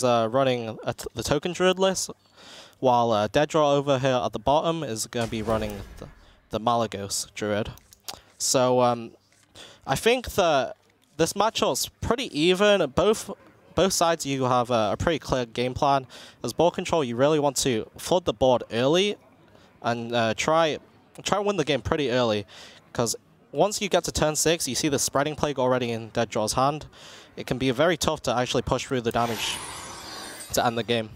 running the token druid list, while DeadDraw over here at the bottom is going to be running the Malagos druid. So I think that this matchup's pretty even. Both sides you have a pretty clear game plan. As BoarControl, you really want to flood the board early and try and win the game pretty early, because once you get to turn 6, you see the spreading plague already in DeadDraw's hand. It can be very tough to actually push through the damage to end the game.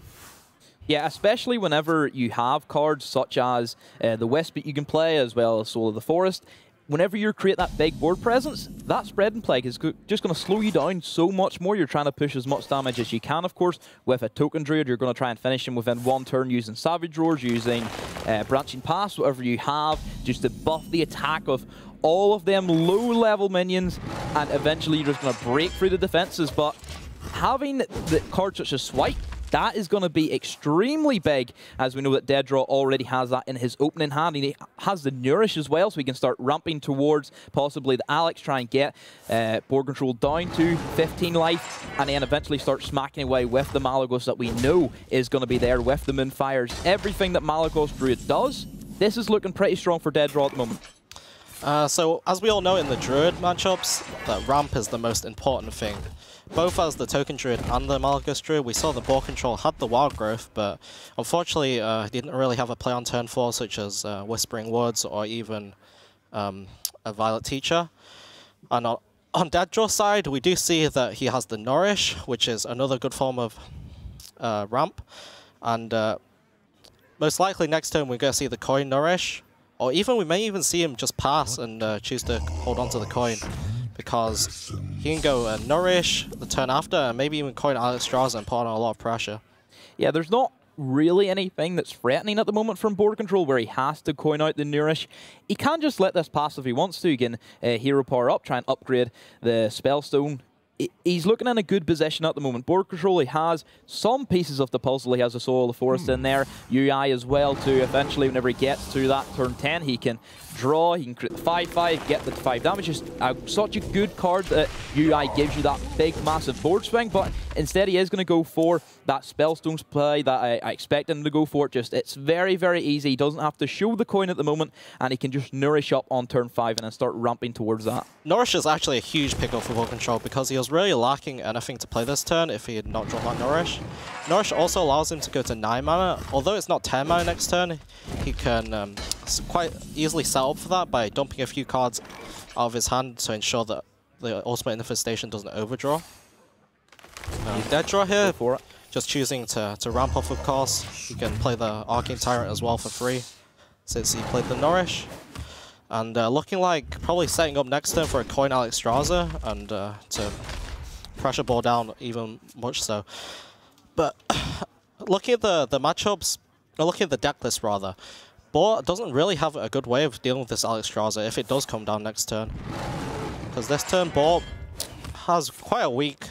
Yeah, especially whenever you have cards such as the Wisp that you can play, as well as Soul of the Forest. Whenever you create that big board presence, that spreading plague is just going to slow you down so much more. You're trying to push as much damage as you can, of course. With a token druid, you're going to try and finish him within 1 turn using Savage Roars, using Branching Pass, whatever you have, just to buff the attack of all of them low-level minions, and eventually you're just going to break through the defenses. But having the cards such as Swipe, that is going to be extremely big, as we know that DeadDraw already has that in his opening hand. And he has the Nourish as well, so he can start ramping towards possibly the Alex, try and get BoarControl down to 15 life, and then eventually start smacking away with the Malagos that we know is going to be there with the Moonfires. Everything that Malagos Druid does, this is looking pretty strong for DeadDraw at the moment. So, as we all know in the Druid matchups, that ramp is the most important thing. Both as the Token Druid and the Malagos Druid, we saw the BoarControl had the Wild Growth, but unfortunately he didn't really have a play on turn 4, such as Whispering Woods or even a Violet Teacher. And on DeadDraw's side, we do see that he has the Nourish, which is another good form of ramp. And most likely next turn we're going to see the Coin Nourish, or even we may even see him just pass and choose to hold on to the coin, because he can go Nourish the turn after, and maybe even coin Alexstrasza and put on a lot of pressure. Yeah, there's not really anything that's threatening at the moment from BoarControl where he has to coin out the Nourish. He can just let this pass if he wants to. He can hero power up, try and upgrade the Spellstone. He's looking in a good position at the moment. BoarControl, he has some pieces of the puzzle. He has a Soul of the Forest in there, UI as well, to eventually, whenever he gets to that turn 10, he can draw, he can create the 5/5, get the 5 damage. Just such a good card that UI gives you that big, massive board swing, but instead he is going to go for that Spellstones play that I expect him to go for. It's very, very easy. He doesn't have to show the coin at the moment, and he can just Nourish up on turn 5 and then start ramping towards that. Nourish is actually a huge pickup for BoarControl, because he was really lacking anything to play this turn if he had not drawn that Nourish. Nourish also allows him to go to 9 mana. Although it's not 10 mana next turn, he can quite easily set up for that by dumping a few cards out of his hand to ensure that the Ultimate Infestation doesn't overdraw. DeadDraw here, just choosing to ramp off, of course. He can play the Arcane Tyrant as well for free, since he played the Nourish. And looking like probably setting up next turn for a coin Alexstrasza and to pressure ball down even much so. But looking at the matchups, or looking at the deck list rather, Boar doesn't really have a good way of dealing with this Alexstrasza if it does come down next turn. Because this turn Boar has quite a weak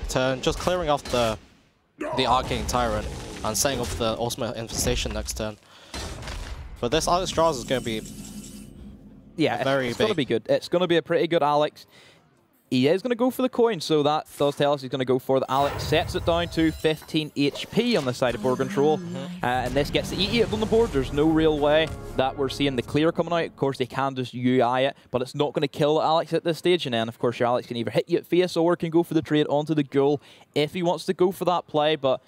turn, just clearing off the Arcane Tyrant and setting up the Ultimate Infestation next turn. But this Alexstrasza is going to be it's going to be good. It's going to be a pretty good Alex. He is going to go for the coin, so that does tell us he's going to go for the Alex. Sets it down to 15 HP on the side of BoarControl. And this gets the E8 on the board. There's no real way that we're seeing the clear coming out. Of course, they can just UI it, but it's not going to kill Alex at this stage. And then, of course, your Alex can either hit you at face or can go for the trade onto the Ghoul if he wants to go for that play. But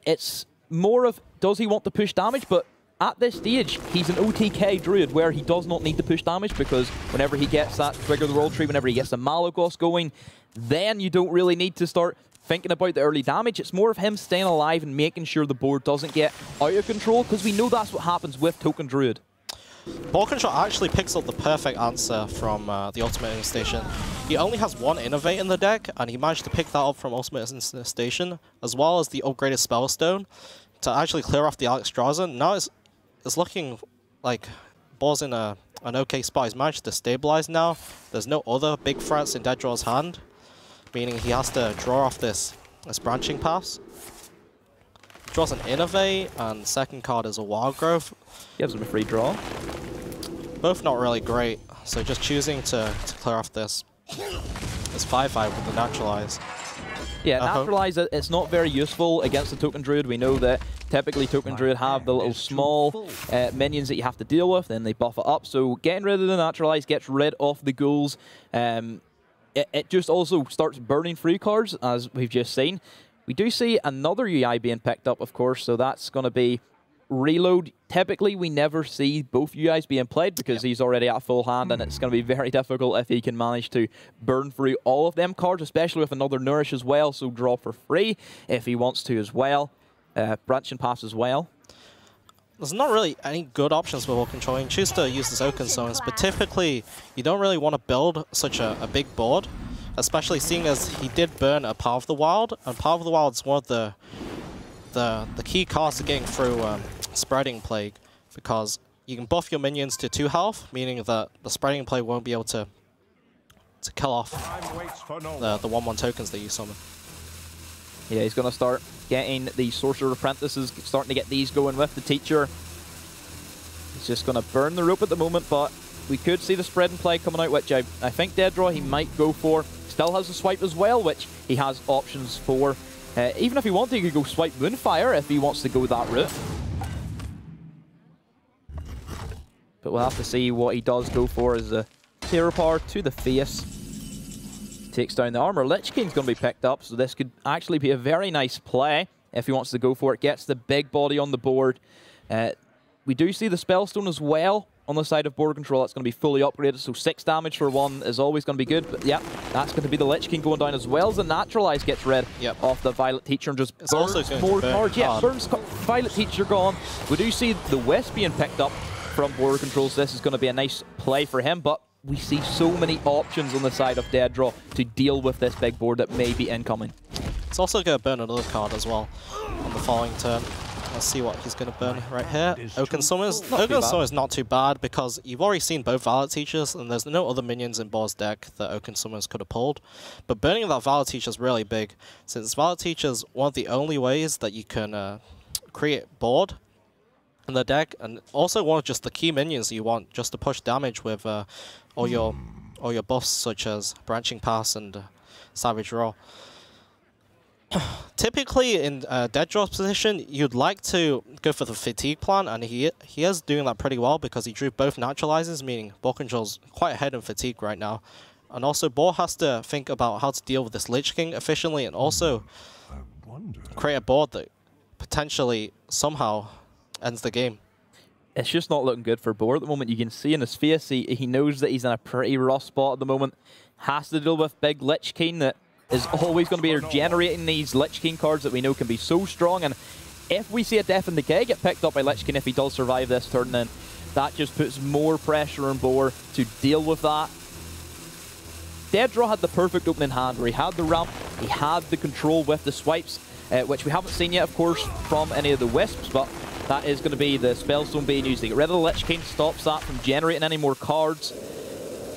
it's more of, does he want to push damage? But at this stage, he's an OTK Druid where he does not need to push damage, because whenever he gets that Trigger the Roll Tree, whenever he gets the Malagos going, then you don't really need to start thinking about the early damage. It's more of him staying alive and making sure the board doesn't get out of control, because we know that's what happens with Token Druid. BoarControl actually picks up the perfect answer from the Ultimate Infestation. He only has 1 Innovate in the deck, and he managed to pick that up from Ultimate Infestation, as well as the upgraded Spellstone, to actually clear off the Alexstrasza. Now it's looking like Boar's in an okay spot. He's managed to stabilize now. There's no other big threats in DeadDraw's hand, meaning he has to draw off this Branching Pass. Draws an Innovate, and second card is a Wild Growth. Gives him a free draw. Both not really great, so just choosing to clear off this 5/5 with the Naturalize. Yeah, Naturalize, it's not very useful against the Token Druid. We know that typically Token Druid have the little small minions that you have to deal with, and they buff it up. So getting rid of the Naturalize gets rid of the ghouls. It just also starts burning free cards, as we've just seen. We do see another UI being picked up, of course, so that's going to be Reload. Typically, we never see both UIs being played because he's already at full hand, and it's going to be very difficult if he can manage to burn through all of them cards, especially with another Nourish as well, so draw for free if he wants to as well. Branch and Pass as well. There's not really any good options for BoarControl. You can choose to use his Oaken Summons, but typically you don't really want to build such a big board, especially seeing as he did burn a Power of the Wild, and Power of the Wild is one of the key cards to getting through Spreading Plague, because you can buff your minions to 2 health, meaning that the Spreading Plague won't be able to kill off the 1/1 tokens that you summon. Yeah, he's going to start getting the Sorcerer Apprentices, starting to get these going with the Teacher. He's just going to burn the rope at the moment, but we could see the Spreading Plague coming out, which I think DeadDraw he might go for. Still has the Swipe as well, which he has options for. Even if he wanted, he could go Swipe Moonfire if he wants to go that route. But we'll have to see what he does go for as a Hero Power to the face. Takes down the armor. Lich King's going to be picked up, so this could actually be a very nice play if he wants to go for it. Gets the big body on the board. We do see the Spellstone as well on the side of BoarControl. That's going to be fully upgraded, so 6 damage for 1 is always going to be good. But yeah, that's going to be the Lich King going down, as well as the Naturalize gets rid of the Violet Teacher and just burns more cards. Yeah, burns Violet Teacher gone. We do see the Wisp being picked up from BoarControl, so this is going to be a nice play for him, but we see so many options on the side of DeadDraw to deal with this big board that may be incoming. It's also going to burn another card as well on the following turn. Let's see what he's going to burn right here. Oaken Summons. Oaken Summons is not too bad because you've already seen both Violet Teachers, and there's no other minions in Boar's deck that Oaken Summons could have pulled. But burning that Violet Teacher is really big, since Violet Teacher is one of the only ways that you can create board in the deck, and also one of just the key minions you want just to push damage with all your buffs, such as Branching Pass and Savage Roar. Typically in DeadDraw's position, you'd like to go for the Fatigue plan, and he is doing that pretty well because he drew both Naturalizes, meaning BoarControl's quite ahead in Fatigue right now. And also Boar has to think about how to deal with this Lich King efficiently, and also create a board that potentially somehow ends the game. It's just not looking good for Boar at the moment. You can see in his face, he knows that he's in a pretty rough spot at the moment. Has to deal with big Lich King that is always going to be regenerating these Lich King cards that we know can be so strong. And if we see a Death and Decay get picked up by Lich King, if he does survive this turn, then that just puts more pressure on Boar to deal with that. DeadDraw had the perfect opening hand where he had the ramp, he had the control with the swipes, which we haven't seen yet, of course, from any of the Wisps, but that is going to be the Spellstone being used to get rid of the Lich King, stops that from generating any more cards.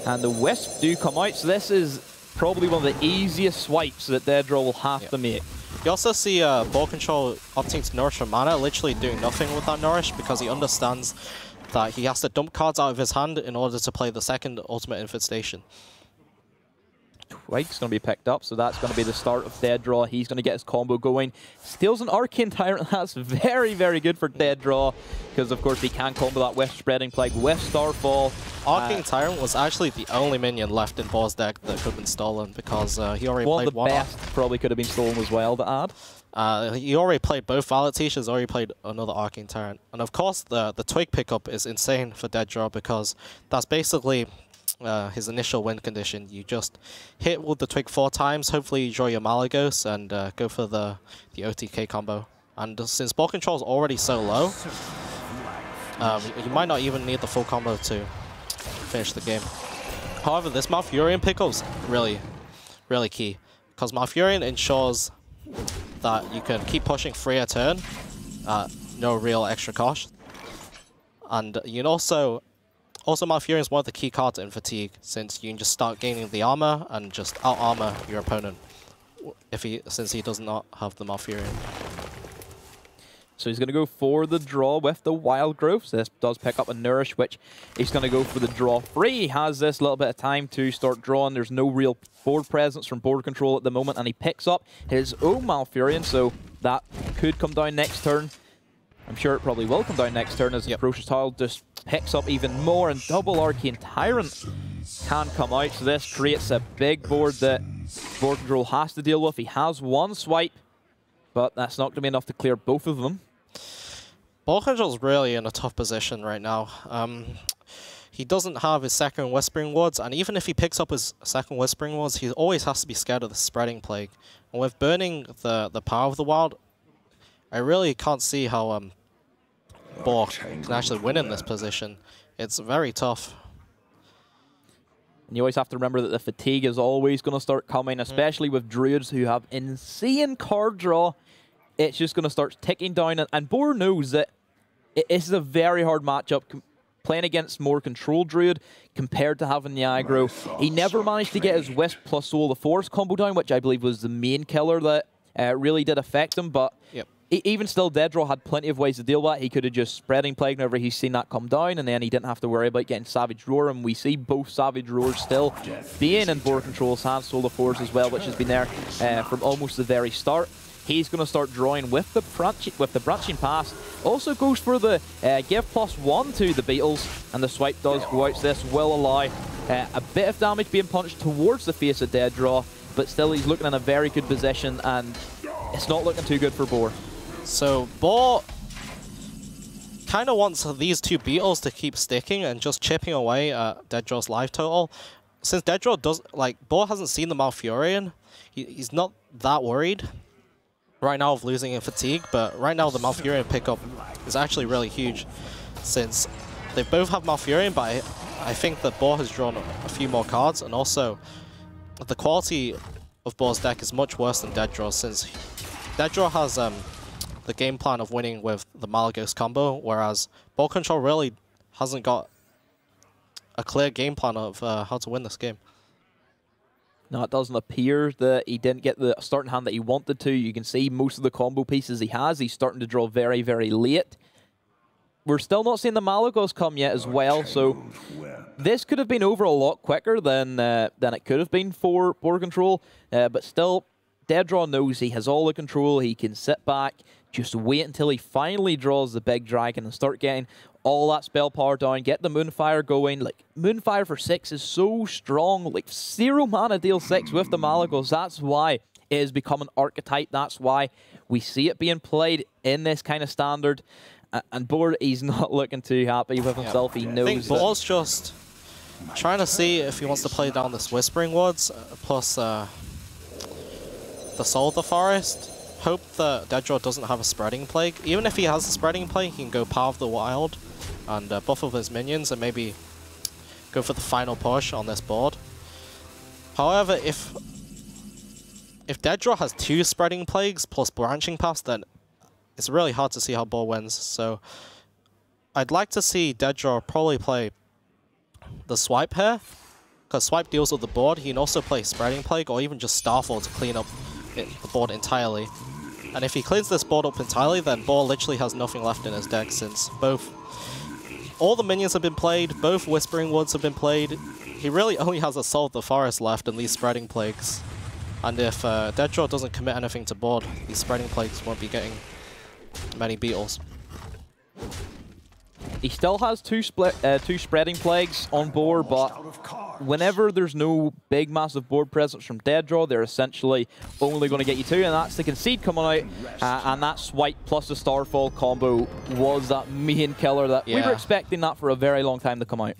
And the Wisps do come out, so this is probably one of the easiest swipes that DeadDraw will have to make. You also see BoarControl opting to Nourish for mana, literally doing nothing with that Nourish because he understands that he has to dump cards out of his hand in order to play the second Ultimate Infestation. Twig's going to be picked up, so that's going to be the start of DeadDraw. He's going to get his combo going. Steals an Arcane Tyrant. That's very, very good for DeadDraw, because of course he can combo that with Spreading Plague, with Starfall. Arcane Tyrant was actually the only minion left in Boar's deck that could have been stolen, because he already played one. One of the best probably could have been stolen as well to add. He already played both Violet Teachers, already played another Arcane Tyrant. And of course the Twig pickup is insane for DeadDraw, because that's basically his initial win condition. You just hit with the Twig 4 times, hopefully you draw your Malagos and go for the OTK combo. And since BoarControl is already so low, you might not even need the full combo to finish the game. However, this Malfurion pickup's really, really key, because Malfurion ensures that you can keep pushing 3 a turn at no real extra cost. And you can also Malfurion is one of the key cards in Fatigue, since you can just start gaining the armor and just out-armor your opponent since he does not have the Malfurion. So he's going to go for the draw with the Wild Growth. So this does pick up a Nourish, which he's going to go for the draw free. He has this little bit of time to start drawing. There's no real board presence from BoarControl at the moment, and he picks up his own Malfurion, so that could come down next turn. I'm sure it probably will come down next turn as the Ferocious Tile just picks up even more, and double Arcane Tyrant can come out. So this creates a big board that BoarControl has to deal with. He has one swipe, but that's not going to be enough to clear both of them. BoarControl's really in a tough position right now. He doesn't have his second Whispering Woods, and even if he picks up his second Whispering Woods, he always has to be scared of the Spreading Plague. And with burning the Power of the Wild, I really can't see how Boar can actually win in this position. It's very tough. And you always have to remember that the fatigue is always going to start coming, especially with Druids who have insane card draw. It's just going to start ticking down, and Boar knows that it is a very hard matchup playing against more controlled Druid compared to having the aggro. He never managed to get his Wisp plus Soul of the Forest combo down, which I believe was the main killer that really did affect him, but even still, DeadDraw had plenty of ways to deal with that. He could have just Spreading Plague whenever he's seen that come down, and then he didn't have to worry about getting Savage Roar, and we see both Savage Roars still being in BoarControl's hands, Soul of Forest as well, which has been there from almost the very start. He's going to start drawing with the branching pass. Also goes for the give +1 to the Beetles, and the swipe does go out. So this will allow a bit of damage being punched towards the face of DeadDraw, but still he's looking in a very good position, and it's not looking too good for Boar. So Boar kind of wants these two Beetles to keep sticking and just chipping away at DeadDraw's life total. Since DeadDraw does, Boar hasn't seen the Malfurion, he's not that worried right now of losing in fatigue, but right now the Malfurion pickup is actually really huge since they both have Malfurion, but I think that Boar has drawn a few more cards, and also the quality of Boar's deck is much worse than DeadDraw, since DeadDraw has the game plan of winning with the Malagos combo, whereas BoarControl really hasn't got a clear game plan of how to win this game. No, it doesn't appear that he didn't get the starting hand that he wanted to. You can see most of the combo pieces he has. He's starting to draw very, very late. We're still not seeing the Malagos come yet as well, so this could have been over a lot quicker than it could have been for BoarControl, but still, DeadDraw knows he has all the control. He can sit back, just wait until he finally draws the big dragon and start getting all that spell power down, get the Moonfire going. Like, Moonfire for 6 is so strong. Like, 0 mana deal 6 with the Malagos. That's why it has become an archetype. That's why we see it being played in this kind of standard. And Boar, he's not looking too happy with himself. He knows. I think Boar's just trying to see if he wants to play down this Whispering Woods, plus the Soul of the Forest. Hope that DeadDraw doesn't have a Spreading Plague. Even if he has a Spreading Plague, he can go Power of the Wild and buff up his minions and maybe go for the final push on this board. However, if DeadDraw has 2 Spreading Plagues plus Branching Pass, then it's really hard to see how Boar wins. So I'd like to see DeadDraw probably play the Swipe here, because Swipe deals with the board. He can also play Spreading Plague or even just Starfall to clean up the board entirely. And if he cleans this board up entirely, then Boar literally has nothing left in his deck, since all the minions have been played, both Whispering Woods have been played. He really only has a Soul of the Forest left and these Spreading Plagues. And if DeadDraw doesn't commit anything to board, these Spreading Plagues won't be getting many Beetles. He still has two Spreading Plagues on board, but whenever there's no big, massive board presence from DeadDraw, they're essentially only going to get you 2, and that's the Concede coming out, and that Swipe plus the Starfall combo was that main killer that we were expecting that for a very long time to come out.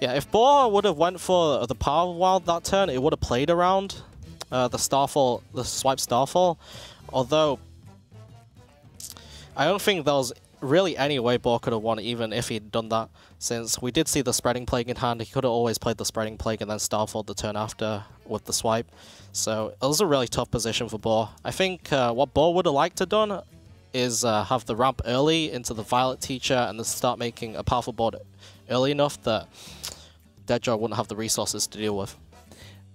Yeah, if Boar would have went for the Power of the Wild that turn, it would have played around the Swipe Starfall, although I don't think there was really any way Boar could have won even if he'd done that, since we did see the Spreading Plague in hand. He could have always played the Spreading Plague and then Starfall the turn after with the Swipe. So it was a really tough position for Boar. I think what Boar would have liked to have done is have the ramp early into the Violet Teacher and then start making a powerful board early enough that DeadDraw wouldn't have the resources to deal with.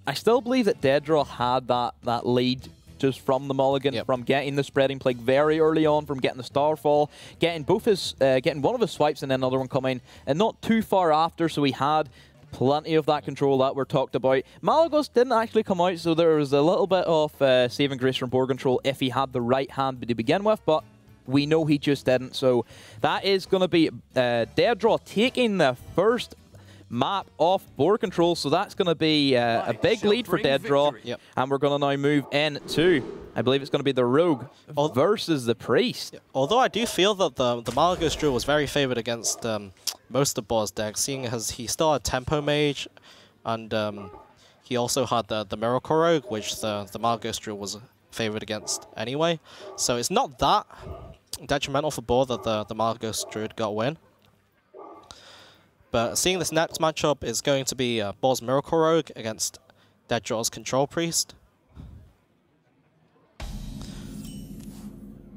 I still believe that DeadDraw had that lead just from the mulligan, from getting the spreading plague very early on, from getting the starfall, getting both his, getting one of his swipes and then another one coming, and not too far after, so he had plenty of that control that we're talked about. Malagos didn't actually come out, so there was a little bit of saving grace from BoarControl if he had the right hand to begin with, but we know he just didn't. So that is going to be DeadDraw taking the first map off BoarControl, so that's going to be a big lead for DeadDraw. And we're going to now move into, I believe it's going to be the Rogue versus the Priest. Although I do feel that the Malagos Druid was very favoured against most of Boar's decks, seeing as he still had Tempo Mage, and he also had the Miracle Rogue, which the Malagos Druid was favoured against anyway. So it's not that detrimental for Boar that the Malagos Druid got a win. But seeing this next matchup is going to be Boar's Miracle Rogue against DeadDraw's Control Priest.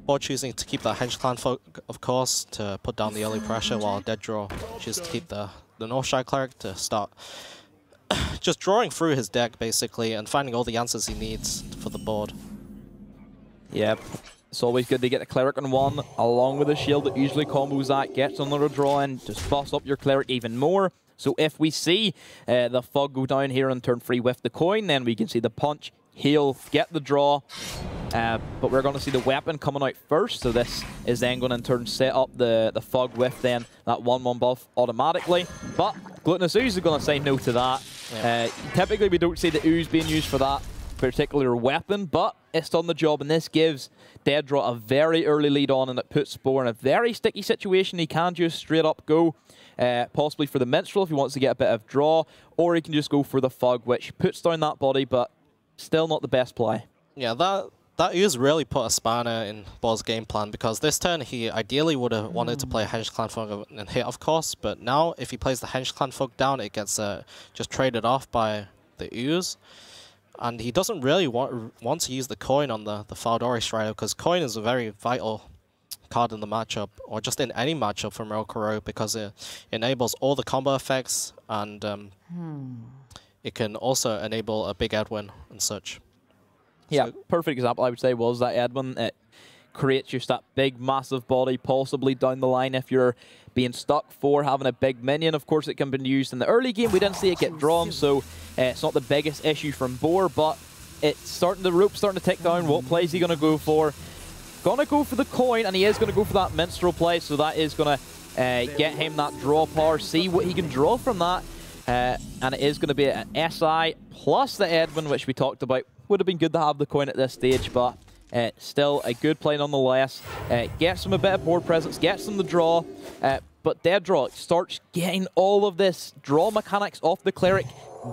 Boar choosing to keep that Henge Clan folk, of course, to put down the early pressure, while DeadDraw chooses to keep the Northshire Cleric to start just drawing through his deck, basically, and finding all the answers he needs for the board. Yep. It's always good to get the Cleric on one, along with the shield that usually combos that, gets another draw in, just buffs up your Cleric even more. So if we see the Fog go down here on turn 3 with the coin, then we can see the punch, heal, get the draw. But we're going to see the weapon coming out first, so this is then going to in turn set up the Fog with then that 1-1 buff automatically. But Gluttonous Ooze is going to say no to that. Typically we don't see the Ooze being used for that particular weapon, but it's done the job, and this gives DeadDraw a very early lead on, and it puts Boar in a very sticky situation. He can just straight up go possibly for the Minstrel if he wants to get a bit of draw, or he can just go for the Fog, which puts down that body, but still not the best play. Yeah, that Ooze really put a spanner in Boar's game plan, because this turn he ideally would have wanted to play a Henge Clan Fog and hit, of course, but now if he plays the Henge Clan Fog down, it gets just traded off by the Ooze. And he doesn't really want to use the coin on the Faldori Strider, because coin is a very vital card in the matchup, or just in any matchup for Miracle Rogue, because it enables all the combo effects, and it can also enable a big Edwin and such. Yeah, so, perfect example I would say was that Edwin. It creates just that big massive body, possibly down the line if you're being stuck for having a big minion. Of course, it can be used in the early game. We didn't see it get drawn, so it's not the biggest issue from Boar, but it's starting, the rope's starting to tick down. What play is he going to go for? Going to go for the coin, and he is going to go for that Minstrel play, so that is going to get him that draw power, see what he can draw from that. And it is going to be an SI plus the Edwin, which we talked about. Would have been good to have the coin at this stage, but still a good play nonetheless. Gets him a bit of board presence, gets him the draw, but DeadDraw starts getting all of this draw mechanics off the Cleric,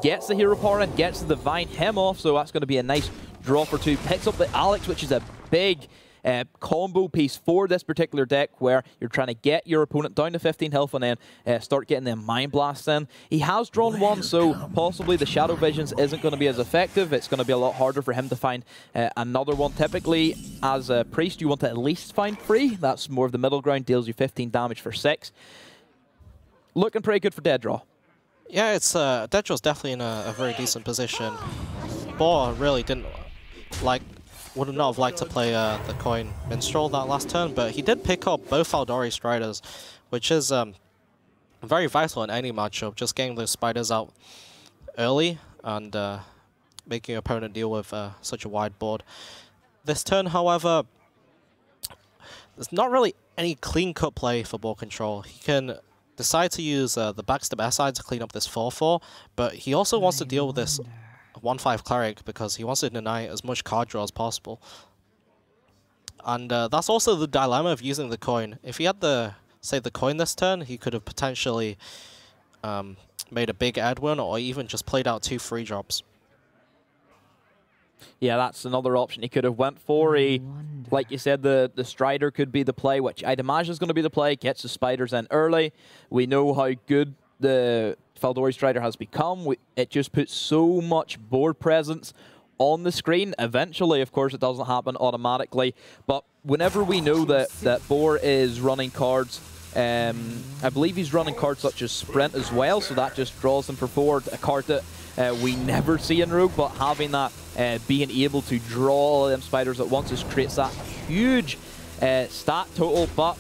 gets the hero power in, gets the Divine Hymn off, so that's going to be a nice draw for 2. Picks up the Alex, which is a big combo piece for this particular deck, where you're trying to get your opponent down to 15 health and then start getting them Mind Blasts in. He has drawn one, so possibly the Shadow Visions isn't going to be as effective. It's going to be a lot harder for him to find another one. Typically, as a Priest, you want to at least find 3. That's more of the middle ground, deals you 15 damage for 6. Looking pretty good for DeadDraw. Yeah, it's DeadDraw's definitely in a very decent position. Boar really would not have liked to play the coin Minstrel that last turn, but he did pick up both Faldori Striders, which is very vital in any matchup, just getting those spiders out early and making your opponent deal with such a wide board. This turn, however, there's not really any clean-cut play for BoarControl. He can decide to use the backstep SI to clean up this 4-4, but he also wants to deal with this 1-5 Cleric, because he wants to deny as much card draw as possible. And that's also the dilemma of using the coin. If he had say the coin this turn, he could have potentially made a big Edwin, or even just played out 2 free drops. Yeah, that's another option he could have went for. Like you said, the Strider could be the play, which I'd imagine is going to be the play. Gets the spiders in early. We know how good the Faldori Strider has become. It just puts so much board presence on the screen. Eventually, of course, it doesn't happen automatically, but whenever we know that Boar is running cards, I believe he's running cards such as Sprint as well, so that just draws them for forward. A card that we never see in Rogue, but having that, being able to draw all of them spiders at once just creates that huge stat total, but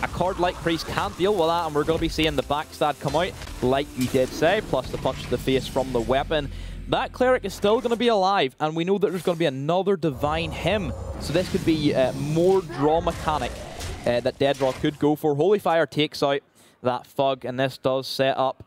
a card like Priest can't deal with that, and we're going to be seeing the backstab come out, like you did say, plus the punch to the face from the weapon. That Cleric is still going to be alive, and we know that there's going to be another Divine Hymn, so this could be more draw mechanic that DeadDraw could go for. Holy Fire takes out that Fug, and this does set up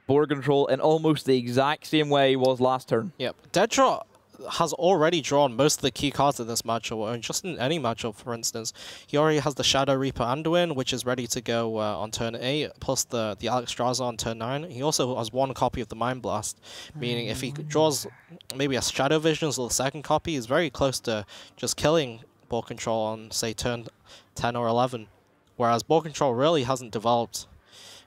BoarControl in almost the exact same way he was last turn. Yep, DeadDraw has already drawn most of the key cards in this matchup, or just in any matchup, for instance. He already has the Shadow Reaper Anduin, which is ready to go on turn 8, plus the Alexstrasza on turn 9. He also has one copy of the Mind Blast, meaning if he draws maybe a Shadow Visions or the second copy, he's very close to just killing BoarControl on, say, turn 10 or 11. Whereas BoarControl really hasn't developed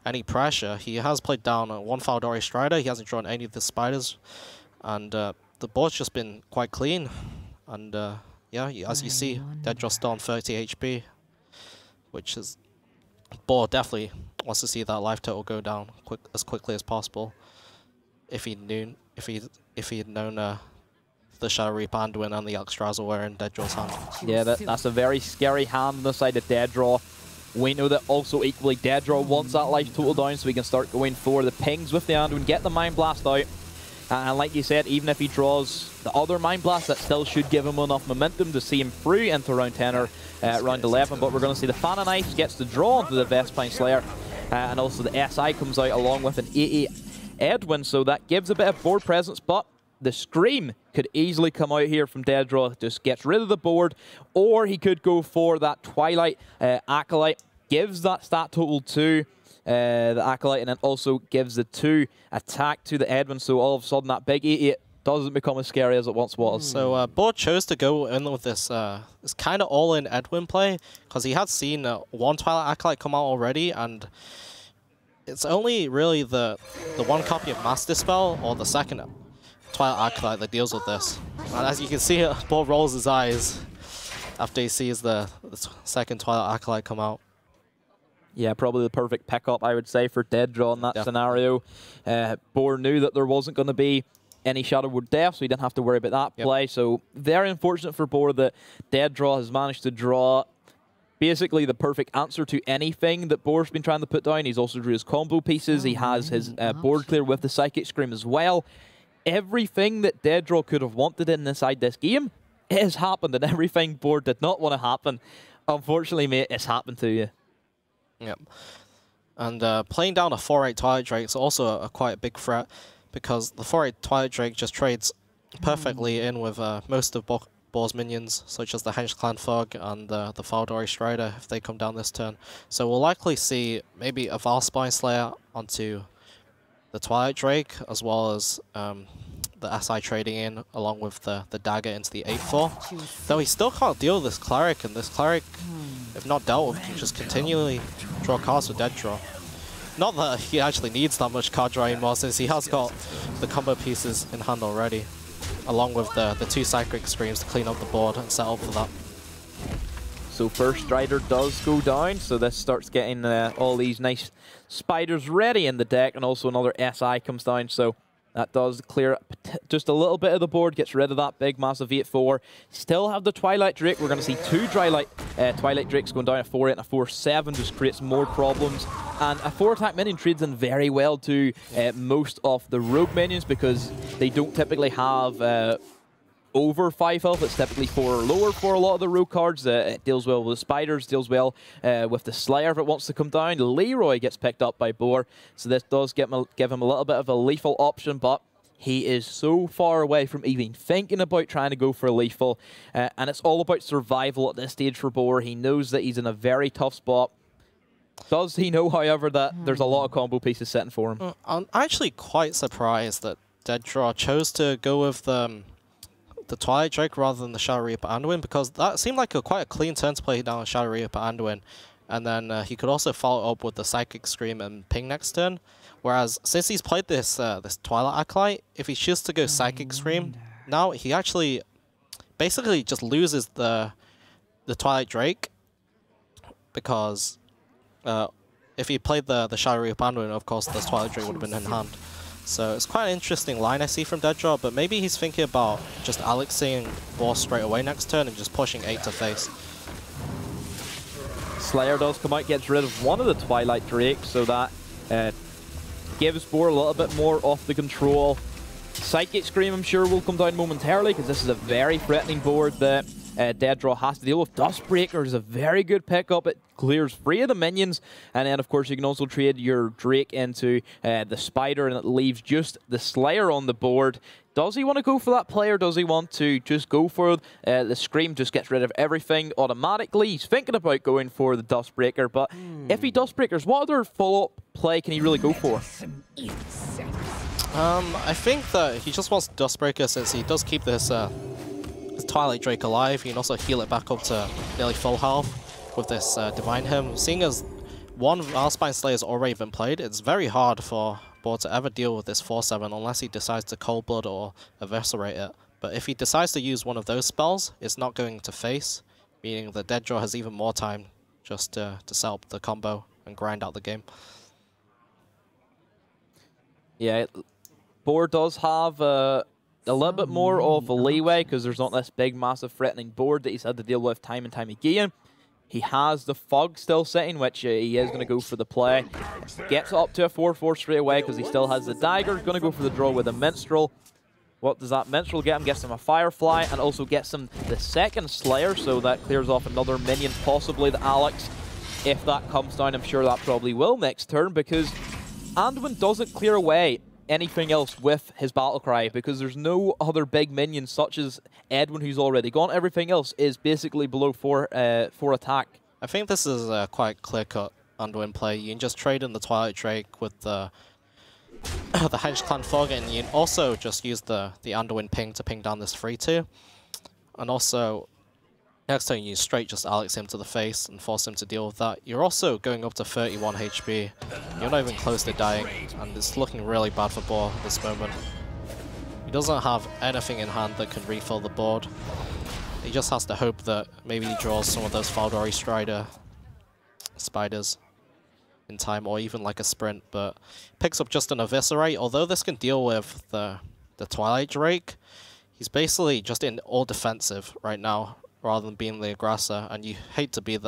any pressure. He has played down one Faldori Strider, he hasn't drawn any of the spiders, and the board's just been quite clean, and yeah, as you see, DeadDraw still on 30 HP, which is, board definitely wants to see that life total go down as quickly as possible. If he'd known the Shadow Reaper Anduin and the Alexstrasza were in DeadDraw's hand. Yeah, that's a very scary hand on the side of DeadDraw. We know that also equally DeadDraw wants that life total down so we can start going for the pings with the Anduin, get the Mind Blast out. And like you said, even if he draws the other Mind Blast, that still should give him enough momentum to see him through into round 10 or round 11. But we're going to see the Fan of Knife gets the draw onto the Vespine Slayer. And also the SI comes out along with an 88 Edwin. So that gives a bit of board presence. But the Scream could easily come out here from DeadDraw. Just gets rid of the board. Or he could go for that Twilight Acolyte. Gives that stat total to the Acolyte, and then also gives the 2 attack to the Edwin, so all of a sudden that big 88 doesn't become as scary as it once was. So board chose to go in with this kind of all-in Edwin play, because he had seen one Twilight Acolyte come out already, and it's only really the one copy of Mass Dispel or the second Twilight Acolyte that deals with this. And as you can see, board rolls his eyes after he sees the second Twilight Acolyte come out. Yeah, probably the perfect pickup, I would say, for DeadDraw in that scenario. Boar knew that there wasn't going to be any Shadow Word Death, so he didn't have to worry about that play. So very unfortunate for Boar that DeadDraw has managed to draw basically the perfect answer to anything that Boar's been trying to put down. He's also drew his combo pieces. He has his board clear with the Psychic Scream as well. Everything that DeadDraw could have wanted inside this game has happened, and everything Boar did not want to happen. Unfortunately, mate, it's happened to you. Yep. And playing down a 4-8 Twilight Drake is also a quite a big threat, because the 4-8 Twilight Drake just trades perfectly in with most of Boar's minions, such as the Hench Clan Thug and the Faldori Strider, if they come down this turn. So we'll likely see maybe a Valspine Slayer onto the Twilight Drake, as well as the SI trading in, along with the dagger into the 8-4. Though he still can't deal with this Cleric, and this Cleric, if not dealt with, can just continually draw cards with DeadDraw. Not that he actually needs that much card draw anymore, since he has got the combo pieces in hand already, along with the 2 Psychic Screams to clean up the board and set up for that. So first Strider does go down, so this starts getting all these nice spiders ready in the deck, and also another SI comes down, so that does clear just a little bit of the board, gets rid of that big massive 8-4. Still have the Twilight Drake. We're going to see 2 Twilight Drakes going down, a 4-8 and a 4-7, just creates more problems. And a 4-attack minion trades in very well to most of the rogue minions, because they don't typically have over 5 health. It's typically 4 or lower for a lot of the rogue cards. It deals well with the spiders, deals well with the Slayer if it wants to come down. Leroy gets picked up by Boar, so this does give him a little bit of a lethal option, but he is so far away from even thinking about trying to go for a lethal, and it's all about survival at this stage for Boar. He knows that he's in a very tough spot. Does he know, however, that there's a lot of combo pieces setting for him? I'm actually quite surprised that DeadDraw chose to go with the Twilight Drake rather than the Shadow Reaper Anduin, because that seemed like quite a clean turn to play down Shadow Reaper Anduin, and then he could also follow up with the Psychic Scream and Ping next turn. Whereas since he's played this this Twilight Acolyte, if he chooses to go Psychic Scream, now he actually basically just loses the Twilight Drake, because if he played the Shadow Reaper Anduin, of course the Twilight Drake would have been in hand. So it's quite an interesting line I see from DeadDraw, but maybe he's thinking about just Alexing Boar straight away next turn and just pushing 8 to face. Slayer does come out, gets rid of one of the Twilight Drakes, so that gives Boar a little bit more off the control. Psychic Scream, I'm sure, will come down momentarily, because this is a very threatening board that DeadDraw has to deal with. Dustbreaker is a very good pickup. It clears 3 of the minions, and then, of course, you can also trade your Drake into the Spider, and it leaves just the Slayer on the board. Does he want to go for that play, or does he want to just go for the Scream, just gets rid of everything automatically? He's thinking about going for the Dustbreaker, but if he Dustbreakers, what other follow-up play can he really go for? I think that he just wants Dustbreaker, since he does keep this Twilight Drake alive. He can also heal it back up to nearly full health with this Divine Hymn. Seeing as one Valspine Slayer has already been played, it's very hard for Boar to ever deal with this 4-7 unless he decides to Cold Blood or Eviscerate it. But if he decides to use one of those spells, it's not going to face, meaning that DeadDraw has even more time just to set up the combo and grind out the game. Yeah, Boar does have a little bit more of a leeway, because there's not this big, massive, threatening board that he's had to deal with time and time again. He has the Fog still sitting, which he is going to go for the play. Gets up to a 4-4 straight away, because he still has the Dagger. Going to go for the draw with a Minstrel. What does that Minstrel get him? Gets him a Firefly, and also gets him the second Slayer, so that clears off another minion, possibly the Alex. If that comes down, I'm sure that probably will next turn, because Anduin doesn't clear away anything else with his Battlecry, because there's no other big minions such as Edwin, who's already gone. Everything else is basically below 4 attack. I think this is a quite clear-cut Anduin play. You can just trade in the Twilight Drake with the the Henge Clan Fog, and you can also just use the Anduin ping to ping down this 3-2. And also, next turn you straight just Alex him to the face and force him to deal with that. You're also going up to 31 HP. You're not even close to dying, and it's looking really bad for Boar at this moment. He doesn't have anything in hand that can refill the board. He just has to hope that maybe he draws some of those Faldori Strider spiders in time, or even like a sprint, but picks up just an Eviscerate. Although this can deal with the Twilight Drake, he's basically just in all defensive right now, rather than being the aggressor, and you hate to be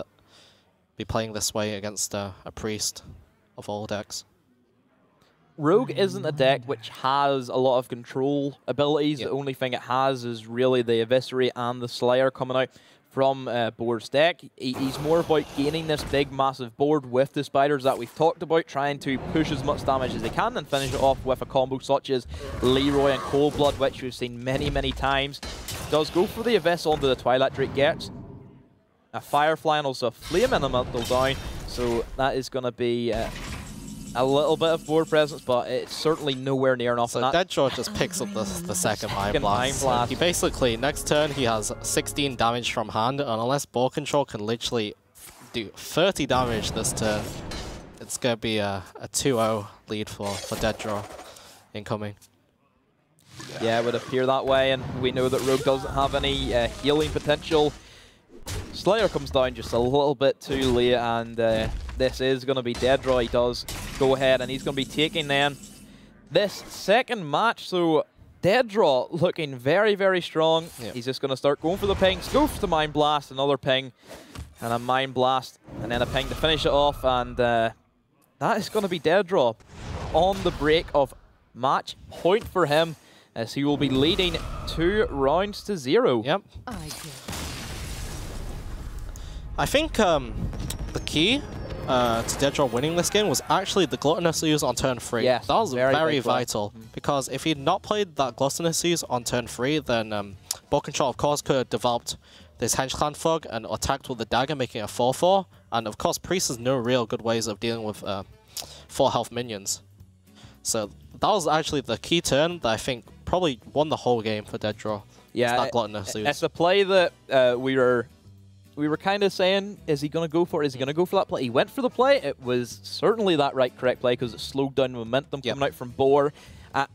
playing this way against a priest of all decks. Rogue isn't a deck which has a lot of control abilities. Yep. The only thing it has is really the Eviscerate and the Slayer coming out from Boar's deck. He's more about gaining this big, massive board with the spiders that we've talked about, trying to push as much damage as they can and finish it off with a combo such as Leroy and Cold Blood, which we've seen many, many times. Does go for the Abyss onto the Twilight Drake, gets a Firefly and also a Flame Elemental down, so that is going to be a little bit of board presence, but it's certainly nowhere near enough. So DeadDraw just picks up the second Mind Blast. So he basically, next turn, he has 16 damage from hand, and unless BoarControl can literally do 30 damage this turn, it's going to be a 2-0 lead for DeadDraw incoming. Yeah, it would appear that way, and we know that Rogue doesn't have any healing potential. Slayer comes down just a little bit too late, and this is going to be DeadDraw. He does go ahead, and he's going to be taking then this second match. So DeadDraw looking very, very strong. Yep. He's just going to start going for the pings. Go for the Mind Blast, another ping, and a Mind Blast, and then a ping to finish it off. And that is going to be DeadDraw on the break of match point for him, as he will be leading 2 rounds to 0. Yep. I think the key to DeadDraw winning this game was actually the Gluttonous Ooze on turn 3. Yes, that was very vital, Mm-hmm. because if he'd not played that Gluttonous Ooze on turn 3, then BoarControl, of course, could have developed this Henge Clan Fog and attacked with the Dagger, making a 4-4. And of course, Priest has no real good ways of dealing with 4 health minions. So that was actually the key turn that I think probably won the whole game for DeadDraw. Yeah, that Gluttonous Ooze. It's a play that we were kind of saying, is he going to go for it? Is he going to go for that play? He went for the play. It was certainly that correct play, because it slowed down momentum coming out from Boar.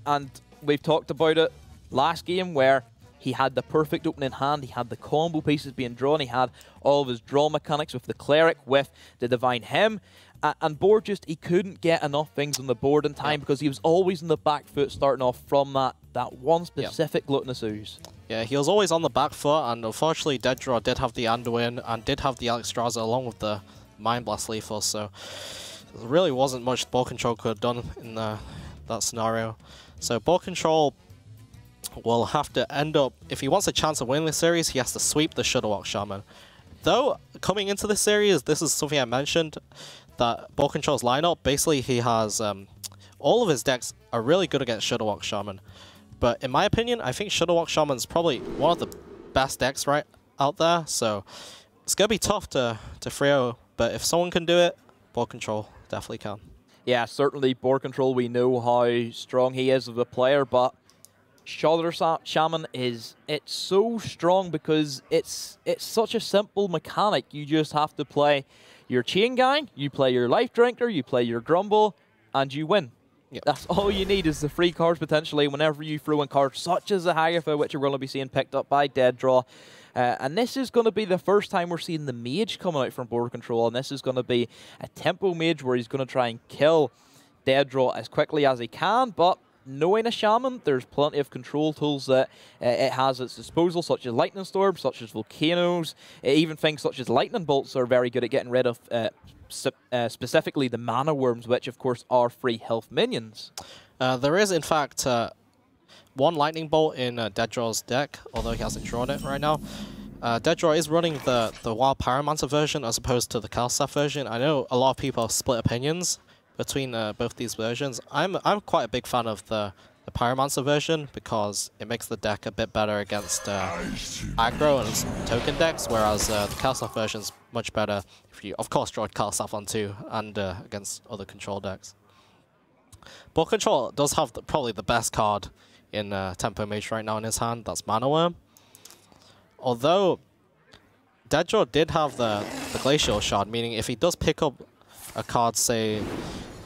And we've talked about it last game, where he had the perfect opening hand, he had the combo pieces being drawn, he had all of his draw mechanics with the Cleric, with the Divine Hymn, and Boar just, he couldn't get enough things on the board in time because he was always in the back foot starting off from that one specific Gluttonous Ooze. Yeah, he was always on the back foot, and unfortunately DeadDraw did have the Anduin and did have the Alexstrasza along with the Mind Blast Lethal, so there really wasn't much BoarControl could have done in that scenario. So BoarControl will have to end up, if he wants a chance of winning this series, he has to sweep the Shudderwock Shaman. Though, coming into this series, this is something I mentioned, that BoarControl's lineup, basically he has, all of his decks are really good against Shudderwock Shaman. But in my opinion, I think Shudderwock Shaman is probably one of the best decks right out there, so it's going to be tough to 3-0, but if someone can do it, BoarControl definitely can. Yeah, certainly BoarControl, we know how strong he is as a player, but Shudder Shaman it's so strong because it's such a simple mechanic. You just have to play your Chain Gang, you play your Life Drinker, you play your Grumble, and you win. Yep. That's all you need is the free cards potentially whenever you throw in cards such as the Hagatha, which you're going to be seeing picked up by DeadDraw. And this is going to be the first time we're seeing the Mage coming out from BoarControl, and this is going to be a tempo Mage where he's going to try and kill DeadDraw as quickly as he can, but knowing a Shaman, there's plenty of control tools that it has at its disposal, such as Lightning Storms, such as Volcanoes, even things such as Lightning Bolts are very good at getting rid of specifically the Mana Worms, which of course are free health minions. There is in fact one Lightning Bolt in DeadDraw's deck, although he hasn't drawn it right now. DeadDraw is running the Wild Pyromancer version as opposed to the Calstaff version. I know a lot of people have split opinions between both these versions. I'm quite a big fan of the Pyromancer version because it makes the deck a bit better against aggro and token decks, whereas the Calstaff version is much better if you, of course, draw Calstaff on too, and against other control decks. BoarControl does have probably the best card in Tempo Mage right now in his hand, that's Mana Worm. Although DeadDraw did have the Glacial Shard, meaning if he does pick up a card, say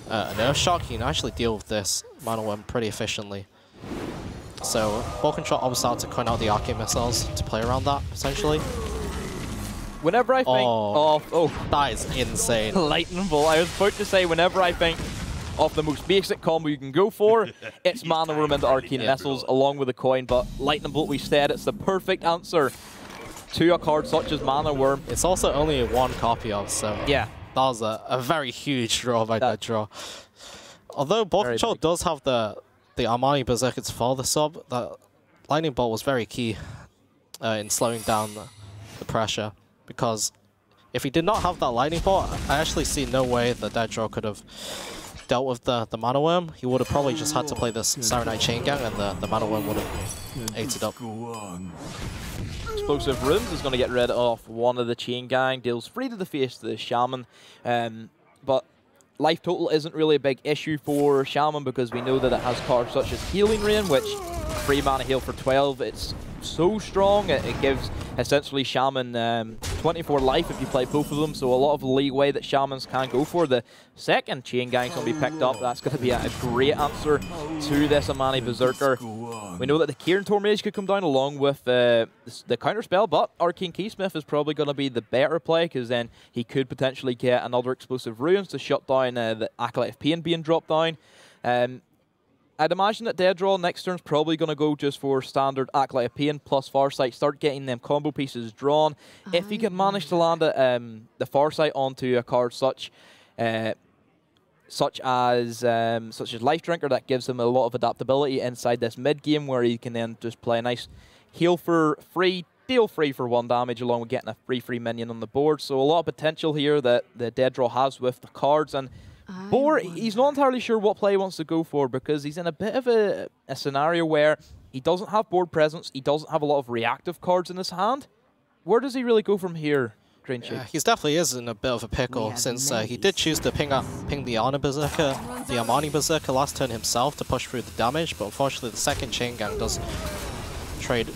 an Earth Shock, he can actually deal with this Mana Worm pretty efficiently. So BoarControl obviously had to coin out the Arcane Missiles to play around that, potentially. Whenever I think that is insane. Lightning Bolt. I was about to say, whenever I think of the most basic combo you can go for, it's Mana Worm into Arcane Missiles along with a coin, but Lightning Bolt, we said, it's the perfect answer to a card such as Mana Worm. It's also only one copy of, so yeah, that was a very huge draw by DeadDraw. Although BoarControl does have the Armani Berserker to follow the sub, that Lightning Bolt was very key in slowing down the pressure, because if he did not have that Lightning Bolt, I actually see no way that DeadDraw could have dealt with the Mana Worm. He would have probably just had to play this Saronite Chain Gang, and the Mana Worm would have ate it up. Explosive Runes is going to get rid of one of the Chain Gang, deals 3 to the face to the Shaman, but life total isn't really a big issue for Shaman because we know that it has cards such as Healing Rain, which 3 mana heal for 12. It's so strong, it gives essentially Shaman 24 life if you play both of them, so a lot of leeway that Shamans can go for. The second Chain Gang is going to be picked up. That's going to be a great answer to this Amani Berserker. We know that the Kieran Tormage could come down along with the counter spell, but Arcane Keysmith is probably going to be the better play because then he could potentially get another Explosive Ruins to shut down the Acolyte of Pain being dropped down. I'd imagine that DeadDraw next turn's probably going to go just for standard Acolyte of Pain plus Farsight, start getting them combo pieces drawn. If he can manage to land the Farsight onto a card such as Life Drinker, that gives him a lot of adaptability inside this mid game where he can then just play a nice heal for free, deal free for 1 damage along with getting a free minion on the board. So a lot of potential here that the DeadDraw has with the cards, and Boar, he's not entirely sure what play he wants to go for because he's in a bit of a scenario where he doesn't have board presence, he doesn't have a lot of reactive cards in his hand. Where does he really go from here, Green Sheik? He definitely is in a bit of a pickle since he did choose to ping the Armani Berserker last turn himself to push through the damage, but unfortunately the second Chain Gang does trade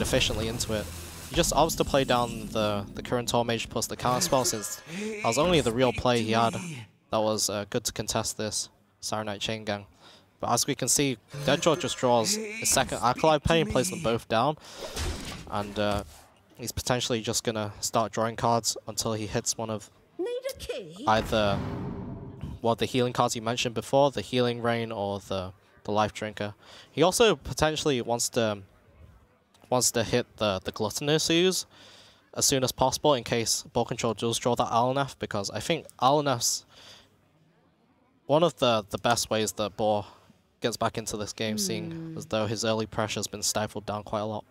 efficiently into it. He just opts to play down the current Tormage plus the counter spell since that was only the real play he had that was good to contest this Saronite Chain Gang. But as we can see, DeadDraw just draws his second Acolyte Pain, plays them both down. And he's potentially just going to start drawing cards until he hits one of either the healing cards you mentioned before, the Healing Rain or the Life Drinker. He also potentially wants to hit the Gluttonous Ooze as soon as possible in case BoarControl does draw that Alanef, because I think Alanef's one of the best ways that Boar gets back into this game, seeing as though his early pressure has been stifled down quite a lot.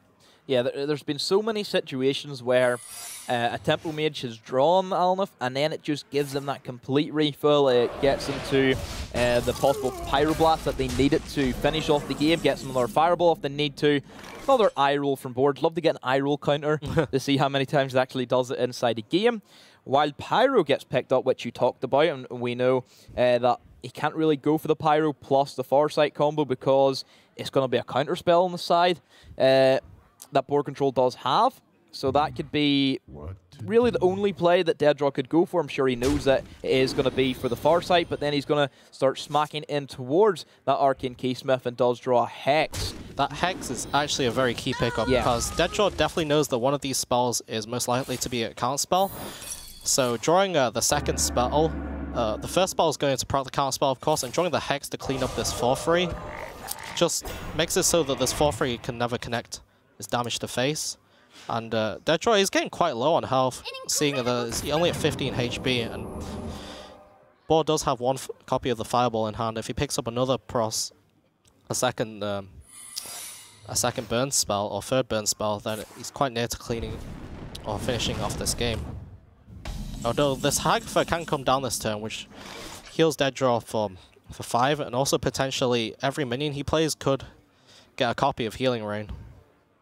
Yeah, there's been so many situations where a Tempo Mage has drawn Alanef, and then it just gives them that complete refill. It gets them to the possible Pyroblast that they needed to finish off the game, gets them another Fireball if they need to. Another eye roll from Board. Love to get an eye roll counter to see how many times it actually does it inside a game. While Pyro gets picked up, which you talked about, and we know that he can't really go for the Pyro plus the Farsight combo because it's going to be a counter spell on the side that BoarControl does have. So that could be really the only play that DeadDraw could go for. I'm sure he knows that it is going to be for the Farsight, but then he's going to start smacking in towards that Arcane Keysmith and does draw a Hex. That Hex is actually a very key pickup because DeadDraw definitely knows that one of these spells is most likely to be a counter spell. So drawing the second spell, the first spell is going to proc the counter spell, of course, and drawing the Hex to clean up this 4-3 just makes it so that this 4-3 can never connect his damage to face. And DeadDraw is getting quite low on health, seeing that he's only at 15 HP, and Boar does have one copy of the Fireball in hand. If he picks up another pros, a second burn spell or third burn spell, then he's quite near to cleaning or finishing off this game. Although this Hagfer can come down this turn, which heals DeadDraw for 5, and also potentially every minion he plays could get a copy of Healing Rain.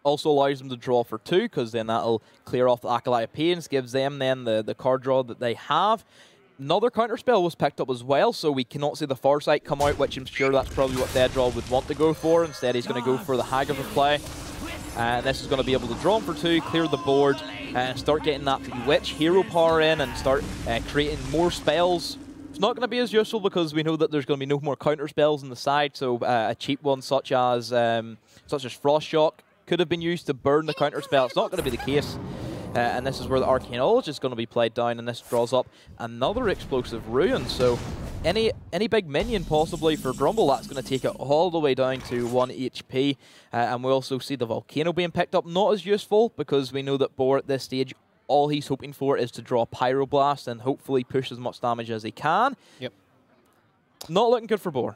Also allows them to draw for 2, because then that'll clear off the Acolyte Pains, gives them then the card draw that they have. Another counter spell was picked up as well, so we cannot see the Farsight come out, which I'm sure that's probably what DeadDraw would want to go for. Instead, he's going to go for the Hagfer play. And this is going to be able to draw him for 2, clear the board, and start getting that Witch hero power in and start creating more spells. It's not going to be as useful because we know that there's going to be no more counter spells on the side, so a cheap one such as Frost Shock could have been used to burn the counter spell. It's not going to be the case. And this is where the Arcanologist is going to be played down, and this draws up another Explosive Ruin. So any big minion possibly for Grumble, that's going to take it all the way down to 1 HP. And we also see the Volcano being picked up. Not as useful because we know that Boar at this stage, all he's hoping for is to draw Pyroblast and hopefully push as much damage as he can. Yep. Not looking good for Boar.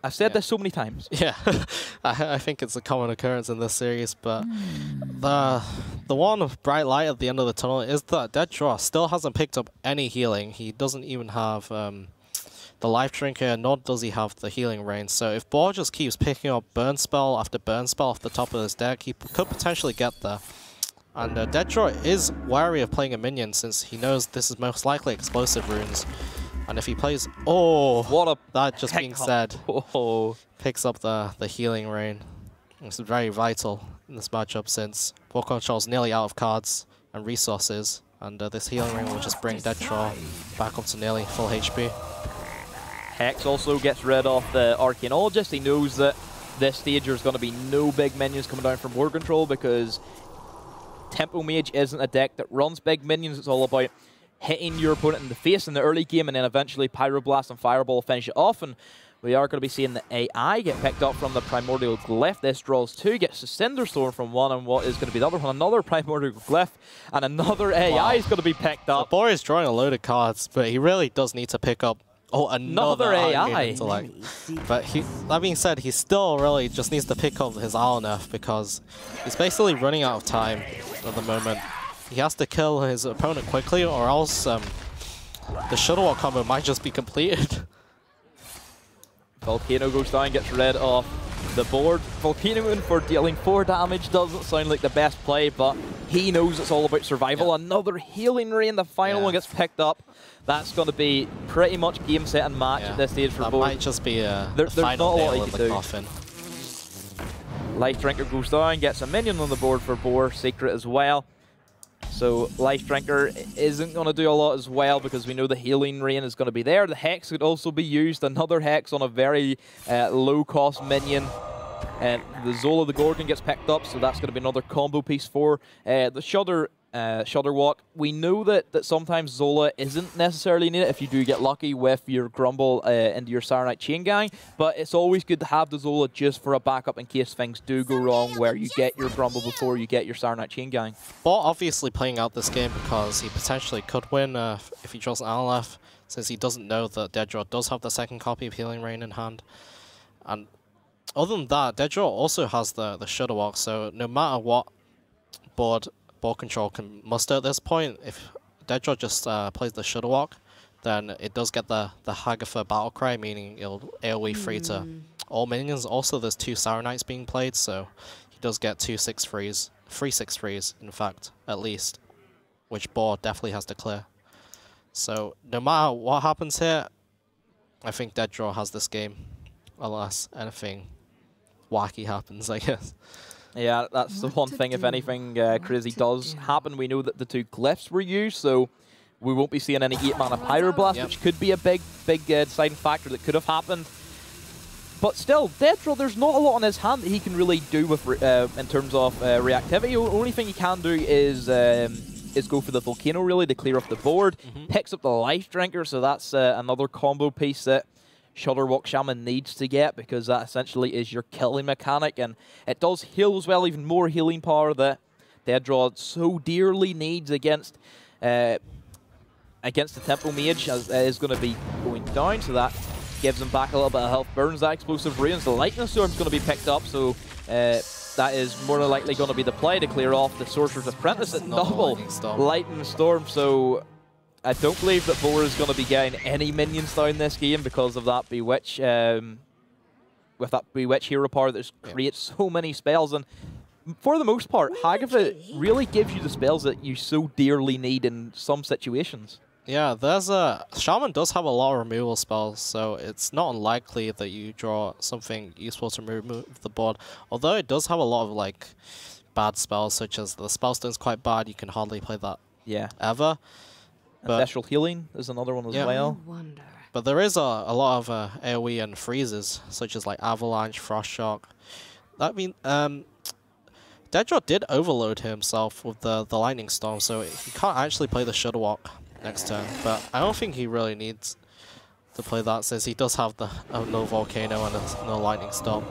I've said this so many times. Yeah, I think it's a common occurrence in this series, but the one bright light at the end of the tunnel is that DeadDraw still hasn't picked up any healing. He doesn't even have the Life Drinker, nor does he have the Healing Rain. So if Boar just keeps picking up burn spell after burn spell off the top of his deck, he could potentially get there. And DeadDraw is wary of playing a minion since he knows this is most likely Explosive Runes. And if he plays, that just being said, picks up the Healing Rain. It's very vital in this matchup since BoarControl's nearly out of cards and resources, and this Healing Rain will just bring DeadDraw back up to nearly full HP. Hex also gets rid of the Arcanologist. He knows that this stage there's going to be no big minions coming down from BoarControl because Tempo Mage isn't a deck that runs big minions. It's all about hitting your opponent in the face in the early game and then eventually Pyroblast and Fireball finish it off. And we are going to be seeing the AI get picked up from the Primordial Glyph. This draws 2, gets the Cinderstorm from 1, and what is going to be the other one? Another Primordial Glyph, and another AI is going to be picked up. Boar is drawing a load of cards, but he really does need to pick up another AI. But that being said, he still really just needs to pick up his Alanef because he's basically running out of time at the moment. He has to kill his opponent quickly, or else the Shuttle Walk combo might just be completed. Volcano goes down, gets rid of the board. Volcano for dealing 4 damage doesn't sound like the best play, but he knows it's all about survival. Another Healing Rain, the final one gets picked up. That's going to be pretty much game, set, and match at this stage for Board. That might just be there's final not a lot nail he in can the do. coffin. Life Drinker goes down, gets a minion on the board for Boar, Secret as well. So Life Drinker isn't going to do a lot as well because we know the Healing Rain is going to be there. The Hex could also be used. Another Hex on a very low-cost minion. And the Zola the Gorgon gets picked up, so that's going to be another combo piece for the Shudder Walk. We know that sometimes Zola isn't necessarily needed if you do get lucky with your Grumble into your Saronite Chain Gang, but it's always good to have the Zola just for a backup in case things do go wrong where you get your Grumble before you get your Saronite Chain Gang. Bot obviously playing out this game because he potentially could win if he draws an Aleph, since he doesn't know that DeadDraw does have the second copy of Healing Rain in hand. And other than that, DeadDraw also has the Shudder Walk, so no matter what BoarControl can muster at this point, if DeadDraw just plays the Shudder Walk, then it does get the Hagatha Battlecry, meaning it'll AoE free to all minions. Also, there's 2 Saronites being played, so he does get 2 6-3s, 3 6-3s, in fact, at least, which Boar definitely has to clear. So no matter what happens here, I think DeadDraw has this game, unless anything wacky happens, I guess. Yeah, that's the one thing. If anything crazy does happen, we know that the 2 glyphs were used, so we won't be seeing any 8-mana Pyroblast, which could be a big deciding factor that could have happened. But still, DeadDraw, there's not a lot on his hand that he can really do with in terms of reactivity. The only thing he can do is go for the Volcano, really, to clear off the board. Picks up the Life Drinker, so that's another combo piece that Shudderwalk Shaman needs to get, because that essentially is your killing mechanic, and it does heal as well, even more healing power that DeadDraw so dearly needs against the Temple Mage, as it is going to be going down, so that gives him back a little bit of health, burns that Explosive Rains. The Lightning Storm is going to be picked up, so that is more than likely going to be the play to clear off the Sorcerer's Apprentice at double Lightning Storm. So I don't believe that Boar is going to be getting any minions down this game because of that Bewitch, with that Bewitch hero power that creates so many spells. And for the most part, Hagatha really gives you the spells that you so dearly need in some situations. Yeah, Shaman does have a lot of removal spells, so it's not unlikely that you draw something useful to remove the board. Although it does have a lot of like bad spells, such as the Spellstone's quite bad, you can hardly play that ever. Ancestral Healing is another one as well. But there is a lot of AoE and freezes, such as like Avalanche, Frost Shock. I mean, DeadDraw did overload himself with the Lightning Storm, so he can't actually play the Shudder Walk next turn. But I don't think he really needs to play that, since he does have the no Volcano and no Lightning Storm.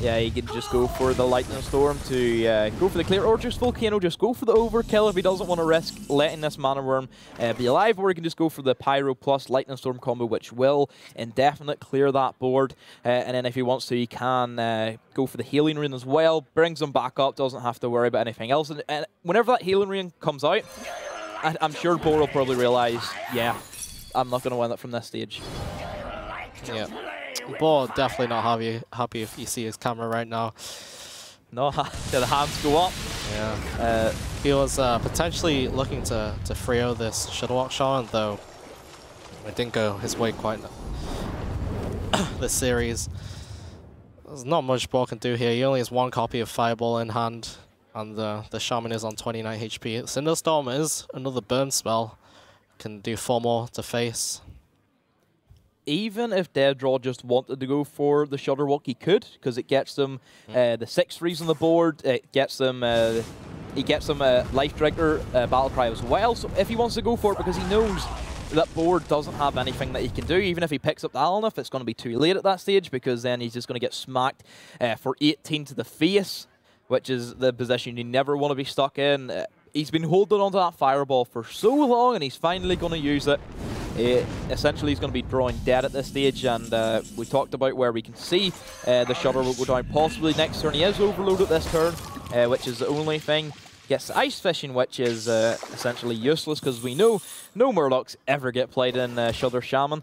Yeah, he can just go for the Lightning Storm to go for the clear, or just Volcano, just go for the overkill if he doesn't want to risk letting this Mana Worm be alive, or he can just go for the Pyro plus Lightning Storm combo, which will indefinite clear that board. And then if he wants to, he can go for the Healing Rain as well, brings him back up, doesn't have to worry about anything else. And whenever that Healing Rain comes out, I'm sure Boar will probably realize, yeah, I'm not going to win it from this stage. Yeah. Boar definitely not happy if you see his camera right now. No, the hands go up. Yeah. He was potentially looking to 3-0 this Shudderwalk Shaman, though it didn't go his way quite this series. There's not much Boar can do here. He only has 1 copy of Fireball in hand, and the Shaman is on 29 HP. Cinderstorm is another burn spell. Can do 4 more to face. Even if DeadDraw just wanted to go for the Shudderwalk, he could, because it gets them the 6-3s on the board. It gets them he gets them a Life Drinker Battlecry as well. So if he wants to go for it, because he knows that board doesn't have anything that he can do, even if he picks up the Alanif, it's going to be too late at that stage, because then he's just going to get smacked for 18 to the face, which is the position you never want to be stuck in. He's been holding onto that Fireball for so long, and he's finally going to use it. Essentially, he's going to be drawing dead at this stage, and we talked about where we can see the Shudder will go down possibly next turn. He is overloaded this turn, which is the only thing. Gets Ice Fishing, which is essentially useless, because we know no Murlocs ever get played in Shudder Shaman,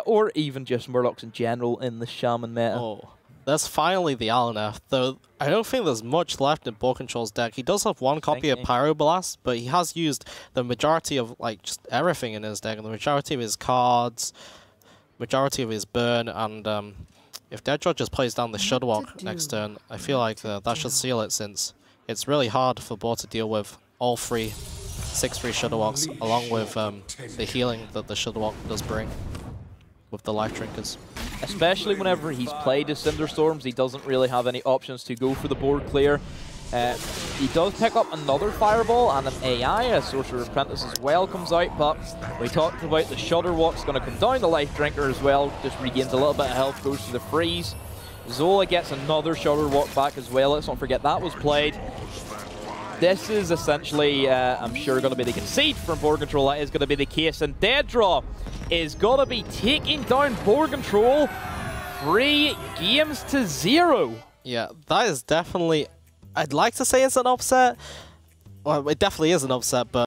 or even just Murlocs in general in the Shaman meta. Oh, that's finally the Alanef, though I don't think there's much left in BoarControl's deck. He does have 1 copy of Pyroblast, but he has used the majority of like just everything in his deck, and the majority of his cards, majority of his burn, and if DeadDraw just plays down the Shudderwalk next turn, I feel like that should seal it, since it's really hard for Boar to deal with all 3 6-3 Shuttle Walks, along with the healing that the Shuttle Walk does bring with the Life Drinkers. Especially whenever he's played his Cinderstorms, he doesn't really have any options to go for the board clear. He does pick up another Fireball and an AI, a Sorcerer Apprentice as well comes out, but we talked about the Shudder Walk's going to come down, the Life Drinker as well, just regains a little bit of health, goes to the freeze. Zola gets another Shudder Walk back as well, let's not forget that was played. This is essentially, I'm sure, going to be the concede from BoarControl. That is going to be the case, and DeadDraw is going to be taking down BoarControl 3 games to 0. Yeah, that is definitely... I'd like to say it's an upset. Well, it definitely is an upset, but